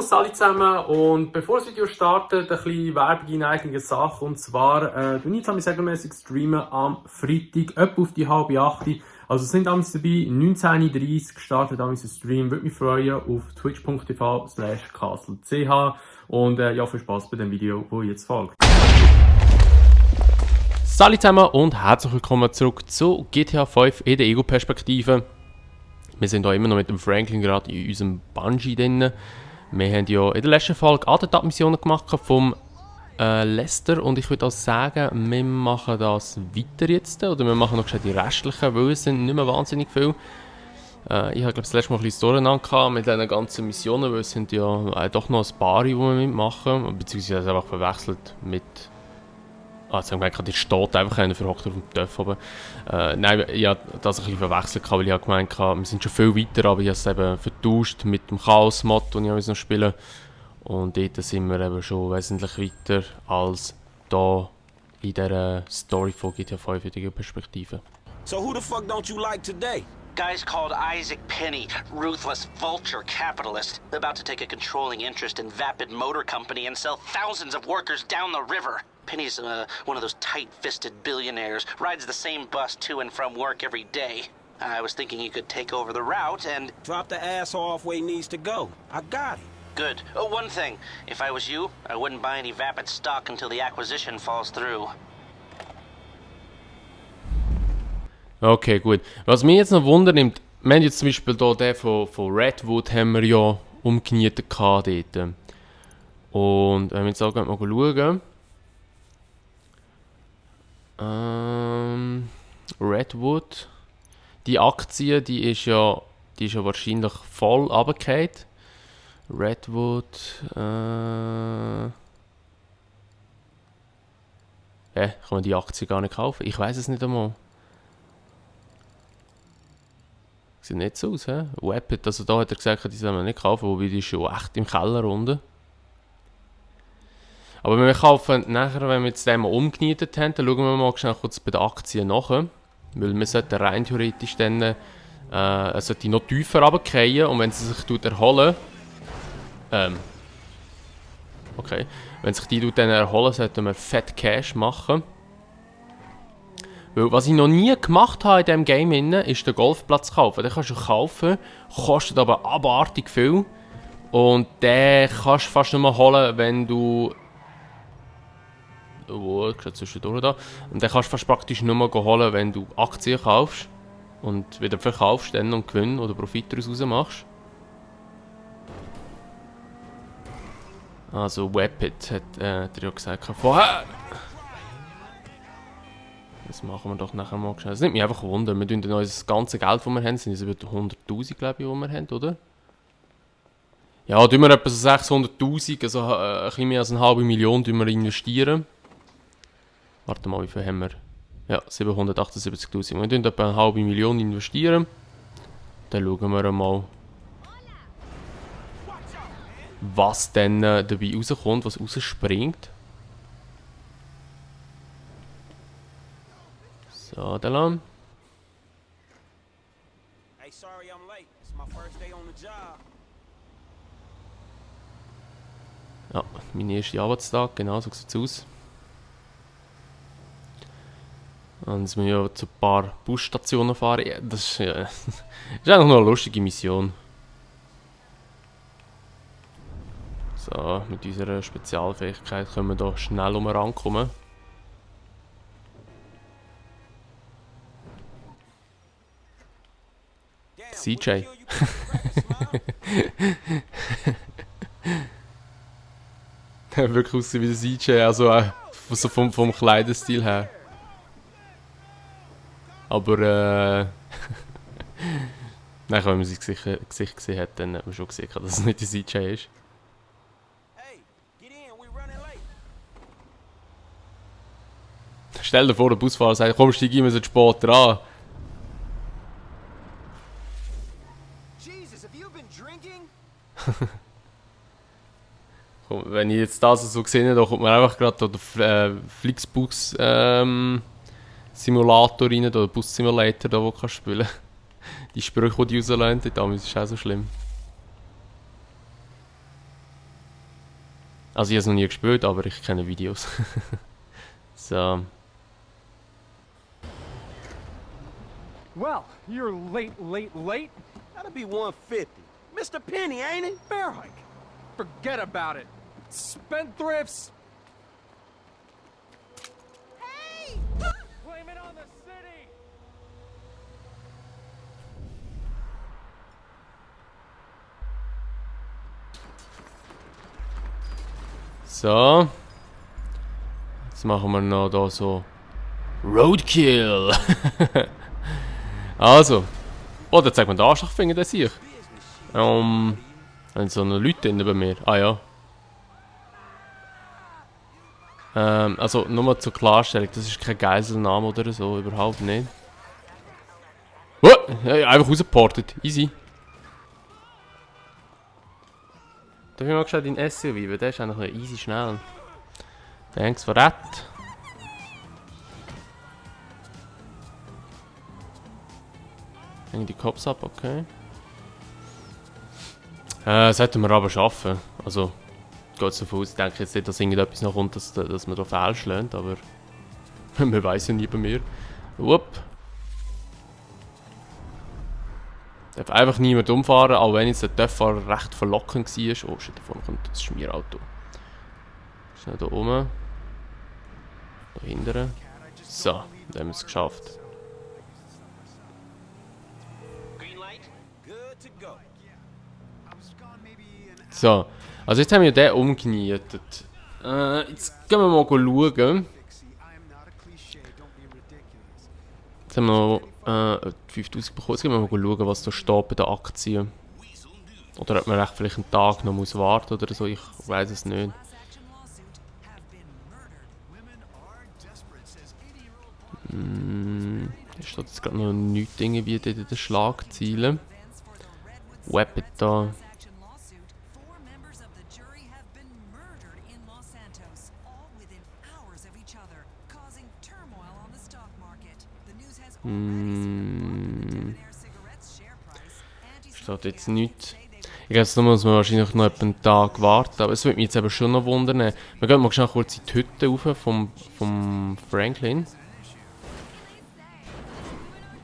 Servus alle zusammen und bevor das Video startet, ein bisschen Werbung in eigener Sache und zwar tue ich jetzt regelmäßig streamen am Freitag, etwa auf die 7:30. Also es sind damals dabei, 19:30 gestartet ein Stream, würde mich freuen auf twitch.tv/castle.ch und ja, viel Spaß bei dem Video, das jetzt folgt. Salut zusammen und herzlich willkommen zurück zu GTA 5 in der Ego-Perspektive. Wir sind hier immer noch mit dem Franklin gerade in unserem Bungee drin. Wir haben ja in der letzten Folge Attentat-Missionen gemacht vom Lester und ich würde auch sagen, wir machen das weiter jetzt, oder wir machen noch die restlichen, weil es sind nicht mehr wahnsinnig viel. Ich habe glaube das letzte Mal ein bisschen durcheinander mit diesen ganzen Missionen, weil es sind ja doch noch ein paar, die wir mitmachen, beziehungsweise einfach verwechselt mit... jetzt haben wir gedacht, jetzt steht einfach einer verhockt auf dem Töpf oben. Nein, ich habe das ein bisschen verwechselt, weil ich habe gemeint, wir sind schon viel weiter, aber ich habe es eben vertauscht mit dem Chaos-Mod, den ich noch spielen. Und dort sind wir eben schon wesentlich weiter als hier in dieser Story von GTA 5 in der Perspektive. So who the fuck don't you like today? Guy's called Isaac Penny, ruthless vulture capitalist, about to take a controlling interest in Vapid Motor Company and sell thousands of workers down the river. Penny's one of those tight-fisted billionaires, rides the same bus to and from work every day. I was thinking you could take over the route and... Drop the asshole off where he needs to go. I got him. Good. Oh, one thing. If I was you, I wouldn't buy any Vapid stock until the acquisition falls through. Okay, gut. Was mich jetzt noch wundernimmt, wir haben jetzt zum Beispiel hier den von Redwood haben wir ja umgenietet dort. Und wenn wir jetzt auch mal schauen... Redwood. Die Aktie, die ist ja wahrscheinlich voll runtergefallen. Redwood. Kann man die Aktie gar nicht kaufen? Ich weiß es nicht einmal. Sieht nicht so aus, hä? Vapid, also da hat er gesagt, die soll man nicht kaufen, wobei die ist schon echt im Keller unten. Aber wir kaufen nachher, wenn wir jetzt den mal umgenietet haben, dann schauen wir mal schnell kurz bei den Aktien nach. Weil wir sollten rein theoretisch dann sollte noch tiefer runterfallen und wenn sie sich erholen, okay, wenn sich die dann erholen, sollten wir fett Cash machen. Weil was ich noch nie gemacht habe in diesem Game, ist den Golfplatz kaufen. Den kannst du kaufen, kostet aber abartig viel. Und den kannst du fast nicht mehr holen, wenn du... Oh, ich zwischendurch da. Und den kannst du fast praktisch nur mal holen, wenn du Aktien kaufst. Und wieder verkaufst dann und Gewinn oder Profit daraus machst. Also Vapid hat er ja gesagt vorher. Das machen wir doch nachher mal schnell. Das nimmt mich einfach Wunder. Wir tun dann unser ganzes Geld, das wir haben, sind es über 100'000, glaube ich, die wir haben, oder? Ja, tun wir etwa so 600'000, also ein bisschen mehr als eine halbe Million investieren. Warte mal, wie viel haben wir? Ja, 778'000. Wir tun etwa eine halbe Million investieren. Dann schauen wir mal, was dann dabei rauskommt, was rausspringt. So, dann lang. Hey, sorry I'm late. It's my first day on the job. Ja, mein erster Arbeitstag, genau, so sieht es aus. Und jetzt müssen wir ja zu ein paar Busstationen fahren. Ja, das ist eigentlich noch eine lustige Mission. So, mit unserer Spezialfähigkeit können wir hier schnell rankommen. CJ. Der wirklich aussieht wie der CJ, also so vom Kleidenstil her. Aber nein, wenn man sein Gesicht gesehen hat, dann hat man schon gesehen, dass es nicht der CJ ist. Hey, get in, we running late. Stell dir vor, der Busfahrer sagt, komm, steig ein, wir sind spät dran. Jesus, have you been drinking? Wenn ich jetzt das so gesehen habe, kommt mir einfach gerade der Flixbus Simulator rein, oder Bus Simulator, da wo du spielen kannst. Die Sprüche, die die rauslassen, damals ist auch so schlimm. Also ich habe es noch nie gespielt, aber ich kenne Videos. So. Well, you're late. That'll be 150. Mr. Penny, ain't it? Bear hike. Forget about it. Spendthrifts. Hey! Blame it on the city. So. Jetzt machen wir noch da so Roadkill. Also. Oh, da zeigt man den Arschlochfinger, der sich. Haben so eine Leute drin bei mir. Ah ja. Also nur mal zur Klarstellung, das ist kein Geiselnahme oder so, überhaupt nicht. Oh, einfach rausgeportet, easy. Darf ich mal geschaut in SUV, weil der ist eigentlich easy schnell. Thanks for that. Hängen die Cops ab, okay. Sollten wir aber schaffen. Also, geht so aus. Ich denke jetzt nicht, dass irgendetwas noch kommt, dass man da falsch lernt, aber man weiß ja nie bei mir. Upp. Darf einfach niemand umfahren, auch wenn jetzt der Töfffahrer recht verlockend war. Oh shit, da vorne kommt das Schmierauto. Schnell da oben. Da hinten. So, dann haben wir es geschafft. Good to go. So, also jetzt haben wir den umgenietet. Jetzt gehen wir mal schauen. Jetzt haben wir noch 5000 bekommen. Jetzt gehen wir mal schauen, was da steht bei den Aktien. Oder ob man echt vielleicht einen Tag noch muss warten oder so, ich weiß es nicht. Da steht jetzt gerade noch nichts irgendwie dort in den Schlagzeilen. Weapon da. Steht jetzt nichts. Ich glaube, da muss man wahrscheinlich noch etwa einen Tag warten, aber es würde mich jetzt eben schon noch wundern. Wir gehen mal schnell kurz in die Hütte rauf vom Franklin.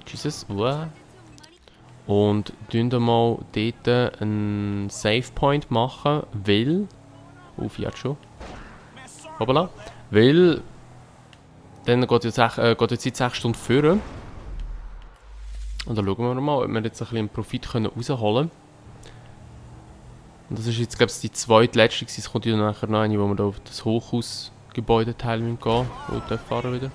Jesus, und tun da mal dort einen Save Point machen, weil... Fiat schon. Hoppala. Weil... Dann geht jetzt Zeit 6 Stunden führen. Und dann schauen wir mal, ob wir jetzt ein bisschen Profit rausholen können. Und das ist jetzt, glaube ich, die zweitletzte. Es kommt ja nachher noch eine, wo wir da auf das Hochhausgebäudeteil gehen müssen. Wo wir fahren wieder.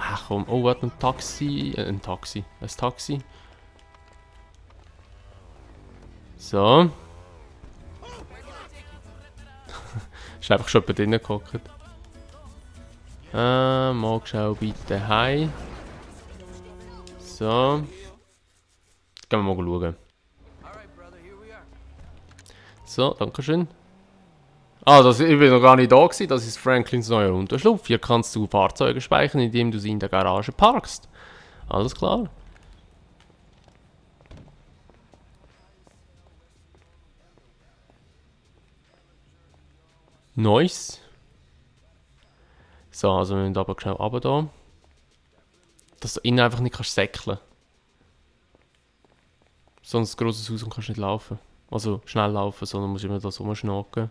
Ach komm, oh, warte, ein Taxi. Ein Taxi. So. Ist einfach schon bei drinnen gehockt. Mal schau bitte heim. So. Gehen wir mal schauen. So, danke schön. Ah, ich bin noch gar nicht da gewesen. Das ist Franklins neuer Unterschlupf. Hier kannst du Fahrzeuge speichern, indem du sie in der Garage parkst. Alles klar. Nice. So, also wir müssen aber schnell runter da. Dass du innen einfach nicht kannst säckeln. Sonst ein grosses Haus und kannst nicht laufen. Also schnell laufen, sondern musst immer da so rumschnacken.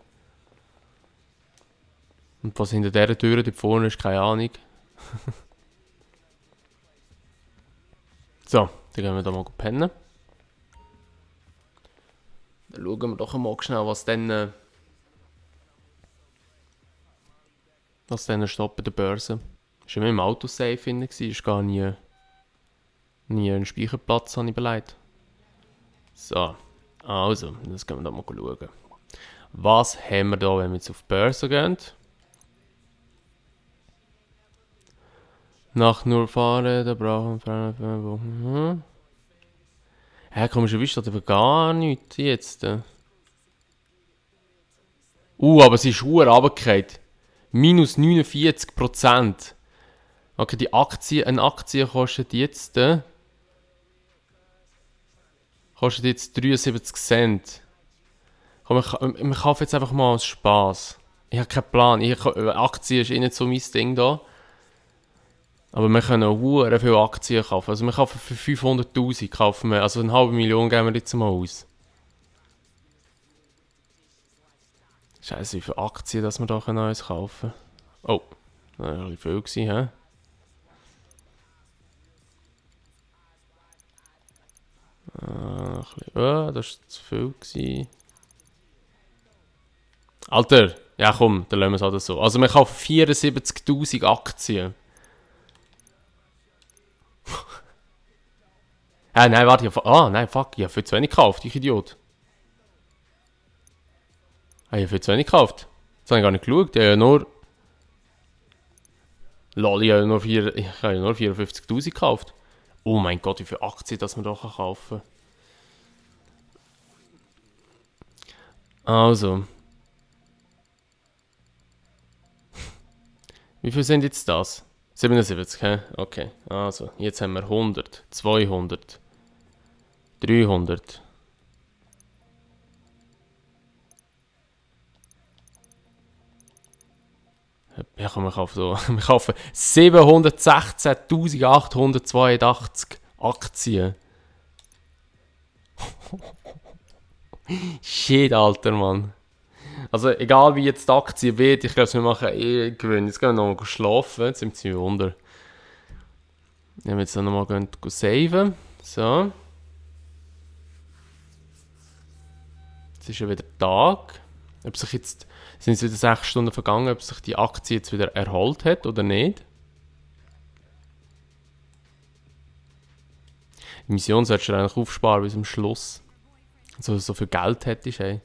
Und was hinter dieser Tür dort vorne ist, keine Ahnung. So, dann gehen wir da mal pennen. Dann schauen wir doch mal schnell, was dann steht bei der Börse. Ist immer im Autosave drin, ist gar nie einen Speicherplatz habe ich belegt. So, also, das gehen wir da mal schauen. Was haben wir da, wenn wir jetzt auf die Börse gehen? Nach nur fahren, da brauchen wir... Hä, komischerweise steht aber gar nichts jetzt. Aber sie ist verdammt runtergefallen. Minus 49%. Okay, eine Aktie kostet jetzt... kostet jetzt 73 Cent. Komm, wir kaufen jetzt einfach mal aus Spaß. Ich habe keinen Plan. Aktien ist eh nicht so mein Ding da. Aber wir können auch hure viele Aktien kaufen. Also wir kaufen für 500'000 kaufen wir, also 500'000 geben wir jetzt mal aus. Scheiße, wie viele Aktien, dass wir da uns kaufen können. Oh, das war ein bisschen viel gewesen, hä? Das war zu viel gewesen. Alter, ja komm, dann lassen wir es halt so. Also wir kaufen 74'000 Aktien. Nein, warte, nein, fuck, ich habe viel zu wenig gekauft, ich Idiot. Ich habe viel zu wenig gekauft. Das habe ich gar nicht geschaut, ich habe ja nur... Lol, ich habe ja nur 54'000 gekauft. Oh mein Gott, wie viele Aktien das man da kaufen kann. Also. Wie viel sind jetzt das? 77, hä? Okay, also, jetzt haben wir 100, 200, 300. Ja, komm, wir kaufen 716.882 Aktien. Shit, Alter, Mann. Also, egal wie jetzt die Aktie wird, ich glaube, wir machen eh Gewinn. Jetzt gehen wir nochmal schlafen, jetzt sind wir unter. Wenn wir jetzt nochmal saven. So. Jetzt ist ja wieder Tag. Ob sich jetzt, sind es wieder 6 Stunden vergangen, ob sich die Aktie jetzt wieder erholt hat oder nicht. Die Mission solltest du eigentlich aufsparen bis zum Schluss. Also so viel Geld hättest, ey.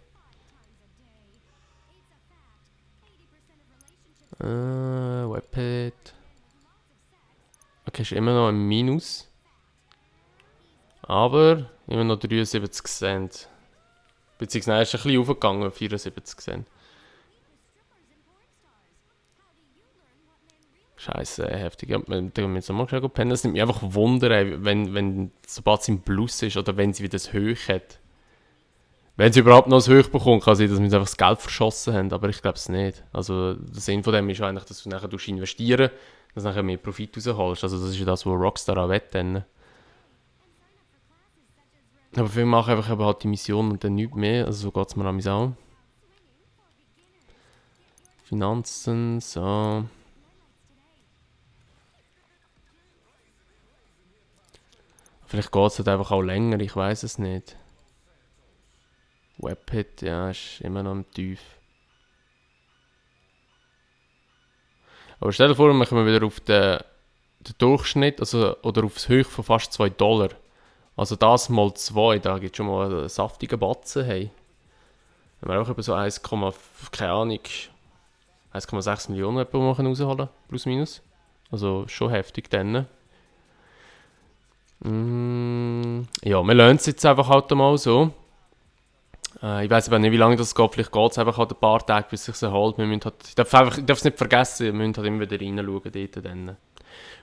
Webpad. Okay, ist immer noch im Minus. Aber immer noch 73 Cent. Beziehungsweise ist ein bisschen aufgegangen, 74 Cent. Scheiße, heftig. Ja, wir müssen mal schnell pennen. Es nimmt mich einfach Wunder, ey, wenn sobald sie im Plus ist oder wenn sie wieder das Hoch hat. Wenn sie überhaupt noch das Hoch bekommt, kann sein, dass wir einfach das Geld verschossen haben, aber ich glaube es nicht. Also der Sinn von dem ist eigentlich, dass du nachher investieren, dass du nachher mehr Profit rausholst. Also das ist ja das, was Rockstar auch wetten. Aber viele machen einfach eben halt die Mission und dann nichts mehr. Also so geht es mir an mich auch. Finanzen, so. Vielleicht geht es halt einfach auch länger, ich weiß es nicht. Webhit, ja, ist immer noch im Tief. Aber stell dir vor, wir machen wieder auf den Durchschnitt, also, oder auf das Hoch von fast $2. Also das mal 2, da gibt es schon mal einen saftigen Batzen. Hey. Wenn wir auch über so 1,6 Millionen rausholen, plus minus. Also schon heftig dann. Ja, wir lernen es jetzt einfach halt mal so. Ich weiß aber nicht, wie lange das geht. Vielleicht geht es einfach halt ein paar Tage, bis es sich erholt. Ich darf es nicht vergessen, wir müssen halt immer wieder reinschauen dort. Dann.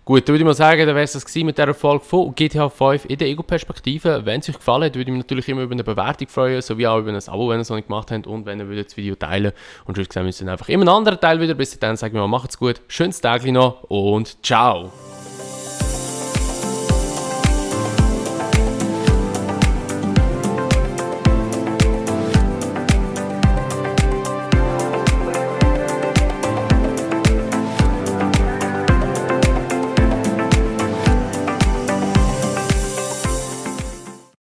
Gut, dann würde ich mal sagen, dann wäre es das mit dieser Folge von GTA 5 in der Ego-Perspektive. Wenn es euch gefallen hat, würde ich mich natürlich immer über eine Bewertung freuen, sowie auch über ein Abo, wenn ihr es noch nicht gemacht habt und wenn ihr das Video teilen und sonst sehen wir uns dann einfach in einem anderen Teil wieder. Bis dann sagen wir mal, macht's gut, schönes Tag noch und ciao!